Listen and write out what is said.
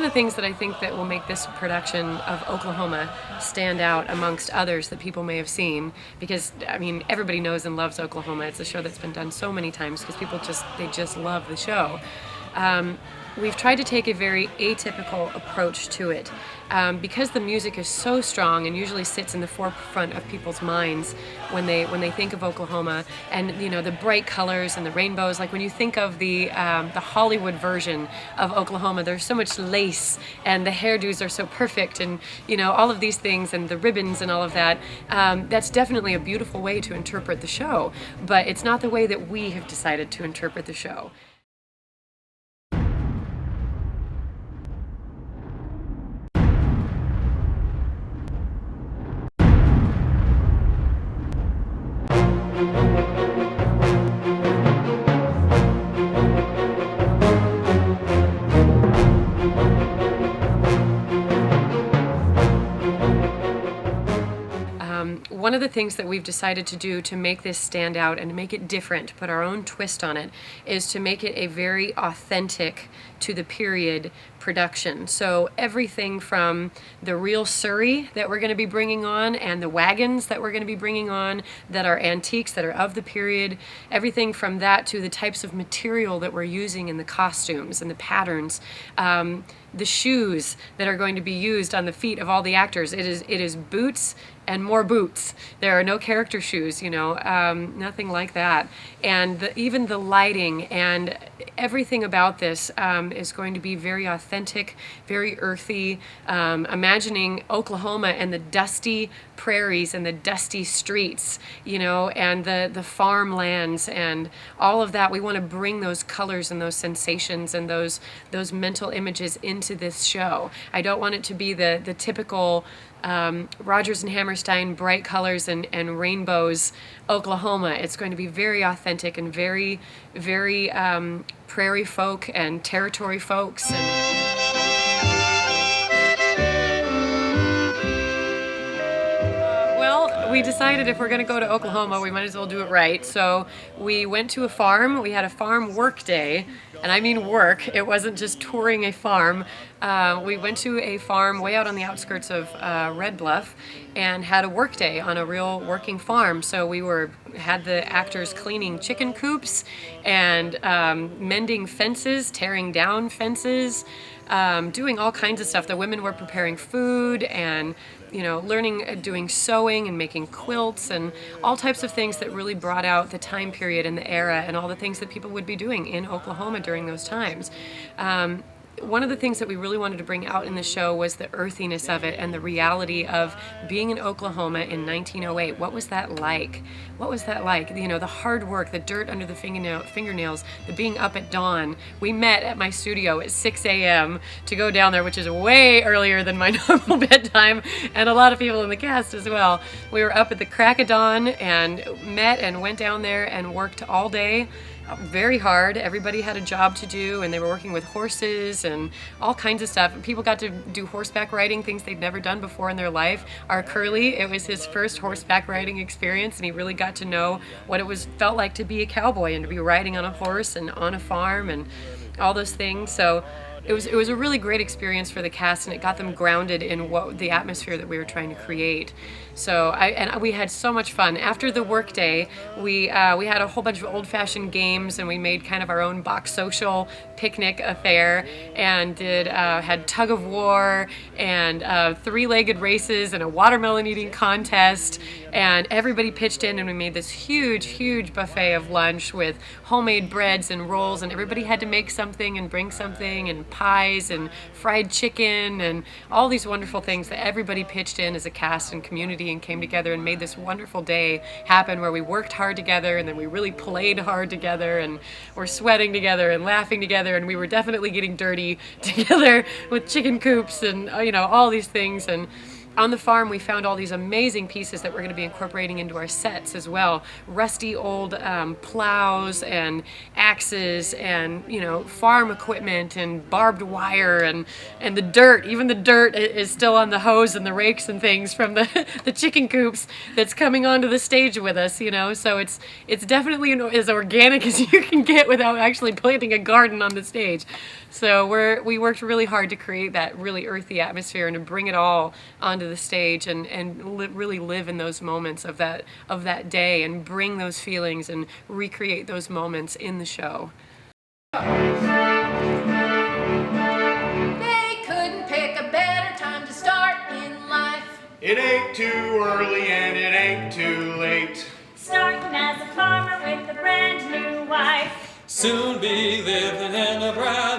the things that I think that will make this production of Oklahoma stand out amongst others that people may have seen, because I mean everybody knows and loves Oklahoma. It's a show that's been done so many times because people just love the show. We've tried to take a very atypical approach to it, because the music is so strong and usually sits in the forefront of people's minds when they think of Oklahoma, and the bright colors and the rainbows. Like when you think of the Hollywood version of Oklahoma, there's so much lace and the hairdos are so perfect, and all of these things and the ribbons and all of that. That's definitely a beautiful way to interpret the show, but it's not the way that we have decided to interpret the show. One of the things that we've decided to do to make this stand out and to make it different, put our own twist on it, is to make it a very authentic to the period production. So everything from the real Surrey that we're going to be bringing on and the wagons that we're going to be bringing on that are antiques, that are of the period, everything from that to the types of material that we're using in the costumes and the patterns, the shoes that are going to be used on the feet of all the actors. It is boots and more boots. There are no character shoes, nothing like that. And even the lighting and everything about this is going to be very authentic, very earthy, imagining Oklahoma and the dusty prairies and the dusty streets, and the farmlands and all of that. We want to bring those colors and those sensations and those mental images into this show. I don't want it to be the typical Rodgers and Hammerstein bright colors and rainbows Oklahoma. It's going to be very authentic and very, very prairie folk and territory folks. We decided if we're going to go to Oklahoma, we might as well do it right. So we went to a farm. We had a farm work day, and I mean work. It wasn't just touring a farm. We went to a farm way out on the outskirts of Red Bluff and had a work day on a real working farm. So we had the actors cleaning chicken coops and mending fences, tearing down fences, doing all kinds of stuff. The women were preparing food and learning, doing sewing and making quilts and all types of things that really brought out the time period and the era and all the things that people would be doing in Oklahoma during those times. One of the things that we really wanted to bring out in the show was the earthiness of it and the reality of being in Oklahoma in 1908. What was that like? What was that like? The hard work, the dirt under the fingernails, the being up at dawn. We met at my studio at 6 a.m. to go down there, which is way earlier than my normal bedtime, and a lot of people in the cast as well. We were up at the crack of dawn and met and went down there and worked all day. Very hard. Everybody had a job to do, and they were working with horses and all kinds of stuff. People got to do horseback riding, things they'd never done before in their life. Our Curly, it was his first horseback riding experience, and he really got to know what it felt like to be a cowboy and to be riding on a horse and on a farm and all those things. So it was a really great experience for the cast, and it got them grounded in the atmosphere that we were trying to create. So we had so much fun. After the work day, we had a whole bunch of old-fashioned games, and we made kind of our own box social picnic affair, and had tug of war and three-legged races and a watermelon eating contest, and everybody pitched in, and we made this huge buffet of lunch with homemade breads and rolls, and everybody had to make something and bring something, and pies and fried chicken and all these wonderful things that everybody pitched in as a cast and community and came together and made this wonderful day happen where we worked hard together, and then we really played hard together, and we're sweating together and laughing together, and we were definitely getting dirty together with chicken coops and all these things. And on the farm, we found all these amazing pieces that we're going to be incorporating into our sets as well. Rusty old plows and axes, and farm equipment and barbed wire, and the dirt. Even the dirt is still on the hose and the rakes and things from the chicken coops that's coming onto the stage with us. So it's definitely as organic as you can get without actually planting a garden on the stage. So we worked really hard to create that really earthy atmosphere and to bring it all onto the stage and really live in those moments of that day and bring those feelings and recreate those moments in the show. They couldn't pick a better time to start in life. It ain't too early and it ain't too late. Starting as a farmer with a brand new wife. Soon be living in a brand